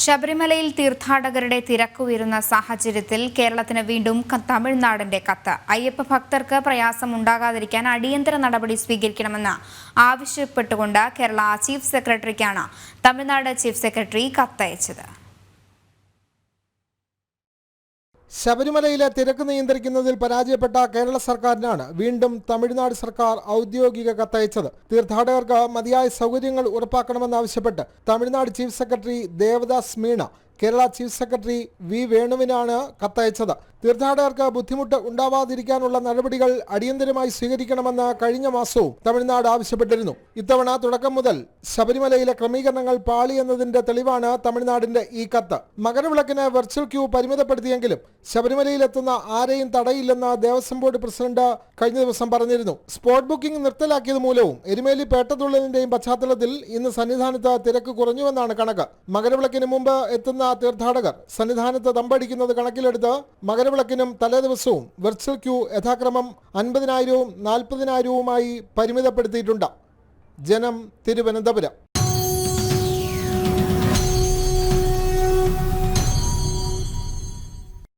ശബരിമലയിൽ തീർത്ഥാടകരുടെ തിരക്ക് ഉയരുന്ന സാഹചര്യത്തിൽ കേരളത്തിന് വീണ്ടും തമിഴ്നാടിന്റെ കത്ത്. അയ്യപ്പ ഭക്തർക്ക് പ്രയാസം ഉണ്ടാകാതിരിക്കാൻ അടിയന്തര നടപടി സ്വീകരിക്കണമെന്ന് ആവശ്യപ്പെട്ടുകൊണ്ട് കേരള ചീഫ് സെക്രട്ടറിക്കാണ് തമിഴ്നാട് ചീഫ് സെക്രട്ടറി കത്തയച്ചത്. ശബരിമലയിലെ തിരക്ക് നിയന്ത്രിക്കുന്നതിൽ പരാജയപ്പെട്ട കേരള സർക്കാരിനാണ് വീണ്ടും തമിഴ്നാട് സർക്കാർ ഔദ്യോഗിക കത്തയച്ചത്. തീർത്ഥാടകർക്ക് മതിയായ സൗകര്യങ്ങൾ ഉറപ്പാക്കണമെന്നാവശ്യപ്പെട്ട് Tamil Nadu chief secretary Devadas Meena Kerala chief secretary V വേണുവിനാണ് കത്തയച്ചത്. തീർത്ഥാടകർക്ക് ബുദ്ധിമുട്ട് ഉണ്ടാവാതിരിക്കാനുള്ള നടപടികൾ അടിയന്തരമായി സ്വീകരിക്കണമെന്ന് കഴിഞ്ഞ മാസവും തമിഴ്നാട് ആവശ്യപ്പെട്ടിരുന്നു. ഇത്തവണ തുടക്കം മുതൽ ശബരിമലയിലെ ക്രമീകരണങ്ങൾ പാളിയെന്നതിന്റെ തെളിവാണ് തമിഴ്നാടിന്റെ ഈ കത്ത്. മകരവിളക്കിന് വെർച്വൽ ക്യൂ പരിമിതപ്പെടുത്തിയെങ്കിലും ശബരിമലയിലെത്തുന്ന ആരെയും തടയില്ലെന്ന് ദേവസ്വം ബോർഡ് പ്രസിഡന്റ് കഴിഞ്ഞ ദിവസം പറഞ്ഞിരുന്നു. സ്പോട്ട് ബുക്കിംഗ് നിർത്തലാക്കിയത് മൂലവും എരുമേലി പേട്ടതുള്ളലിന്റെയും പശ്ചാത്തലത്തിൽ ഇന്ന് സന്നിധാനത്ത് തിരക്ക് കുറഞ്ഞുവെന്നാണ് കണക്ക്. മകരവിളക്കിന് മുമ്പ് എത്തുന്ന തീർത്ഥാടകർ സന്നിധാനത്ത് തമ്പടിക്കുന്നത് കണക്കിലെടുത്ത് മകരവിളക്കിനും തലേദിവസവും വെർച്വൽ ക്യൂ യഥാക്രമം 50,000-40,000 പരിമിതപ്പെടുത്തിയിട്ടുണ്ട്. ജനം, തിരുവനന്തപുരം.